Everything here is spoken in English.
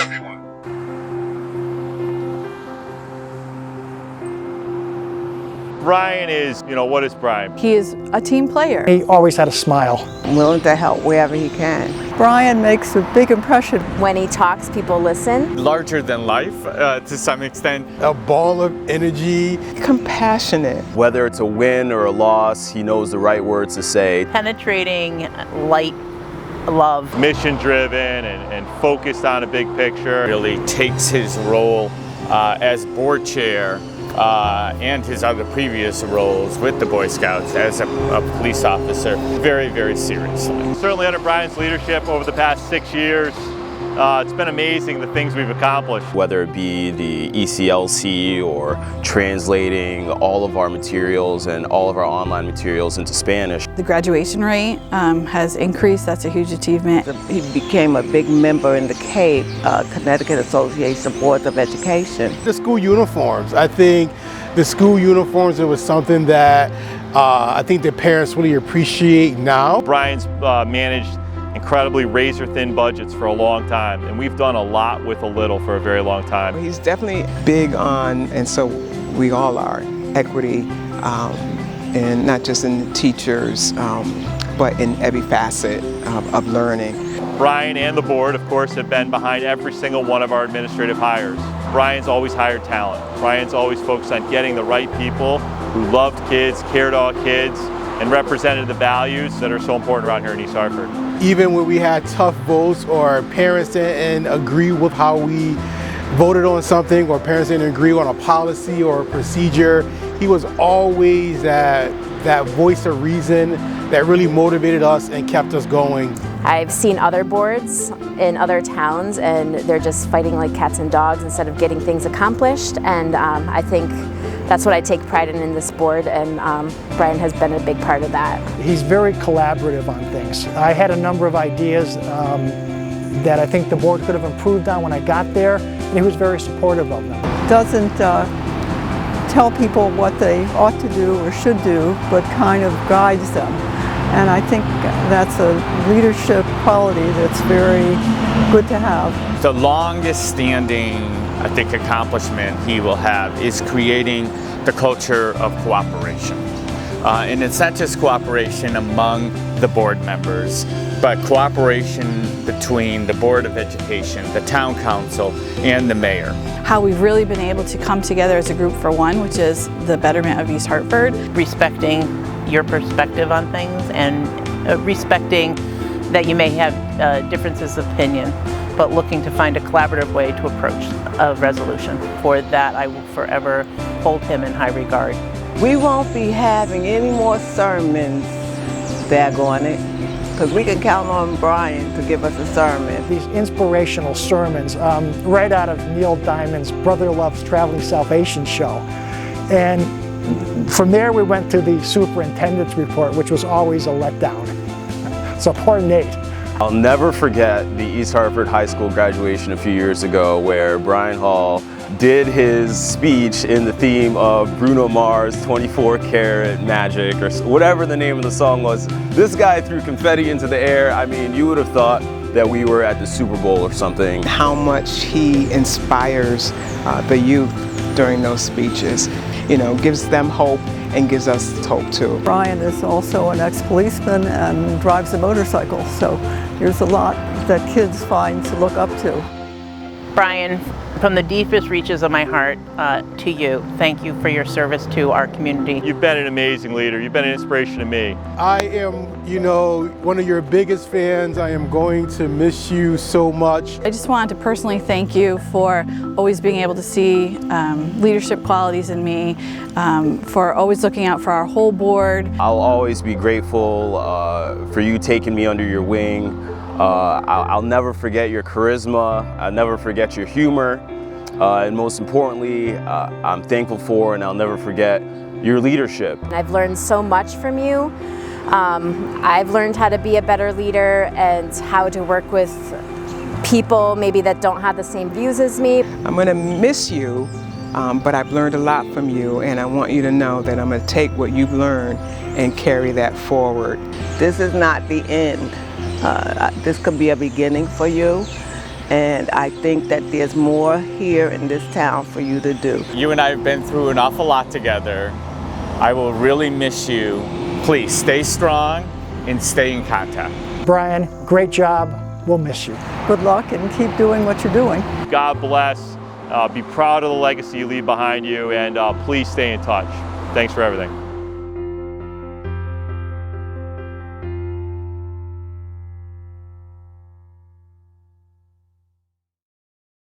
everyone. Bryan is, what is Bryan? He is a team player. He always had a smile. Willing to help wherever he can. Bryan makes a big impression. When he talks, people listen. Larger than life, to some extent. A ball of energy. Compassionate. Whether it's a win or a loss, he knows the right words to say. Penetrating, light, love. Mission driven and focused on a big picture. Really takes his role as board chair and his other previous roles with the Boy Scouts as a police officer very, very seriously. Certainly under Bryan's leadership over the past 6 years, it's been amazing the things we've accomplished. Whether it be the ECLC or translating all of our materials and all of our online materials into Spanish. The graduation rate has increased. That's a huge achievement. He became a big member in the CAPE, Connecticut Association of Boards of Education. The school uniforms. I think the school uniforms, it was something that I think the parents really appreciate now. Bryan's managed incredibly razor-thin budgets for a long time, and we've done a lot with a little for a very long time. He's definitely big on, and so we all are, equity, and not just in teachers, but in every facet of learning. Bryan and the board, of course, have been behind every single one of our administrative hires. Bryan's always hired talent. Bryan's always focused on getting the right people who loved kids, cared about kids, and represented the values that are so important around here in East Hartford. Even when we had tough votes or parents didn't agree with how we voted on something, or parents didn't agree on a policy or a procedure, he was always that voice of reason that really motivated us and kept us going. I've seen other boards in other towns and they're just fighting like cats and dogs instead of getting things accomplished, and I think that's what I take pride in this board, and Bryan has been a big part of that. He's very collaborative on things. I had a number of ideas that I think the board could have improved on when I got there, and he was very supportive of them. Doesn't tell people what they ought to do or should do, but kind of guides them. And I think that's a leadership quality that's very good to have. The longest standing, I think, accomplishment he will have is creating the culture of cooperation. And it's not just cooperation among the board members, but cooperation between the Board of Education, the Town Council, and the Mayor. How we've really been able to come together as a group for one, which is the betterment of East Hartford. Respecting your perspective on things and respecting that you may have differences of opinion, but looking to find a collaborative way to approach a resolution. For that, I will forever hold him in high regard. We won't be having any more sermons, daggone it, because we can count on Bryan to give us a sermon. These inspirational sermons, right out of Neil Diamond's Brother Love's Traveling Salvation show. And from there we went to the superintendent's report, which was always a letdown. So poor Nate. I'll never forget the East Hartford High School graduation a few years ago where Bryan Hall did his speech in the theme of Bruno Mars' 24 Karat Magic, or whatever the name of the song was. This guy threw confetti into the air. I mean, you would have thought that we were at the Super Bowl or something. How much he inspires the youth during those speeches, gives them hope and gives us hope too. Bryan is also an ex-policeman and drives a motorcycle, so there's a lot that kids find to look up to. Bryan, from the deepest reaches of my heart to you, thank you for your service to our community. You've been an amazing leader. You've been an inspiration to me. I am, one of your biggest fans. I am going to miss you so much. I just wanted to personally thank you for always being able to see leadership qualities in me, for always looking out for our whole board. I'll always be grateful for you taking me under your wing. I'll never forget your charisma. I'll never forget your humor. And most importantly, I'm thankful for, and I'll never forget, your leadership. I've learned so much from you. I've learned how to be a better leader and how to work with people maybe that don't have the same views as me. I'm going to miss you, but I've learned a lot from you, and I want you to know that I'm going to take what you've learned and carry that forward. This is not the end. This could be a beginning for you, And I think that there's more here in this town for you to do. You and I have been through an awful lot together. I will really miss you. Please stay strong and stay in contact. Bryan, great job. We'll miss you. Good luck and keep doing what you're doing. God bless. Be proud of the legacy you leave behind you, and please stay in touch. Thanks for everything.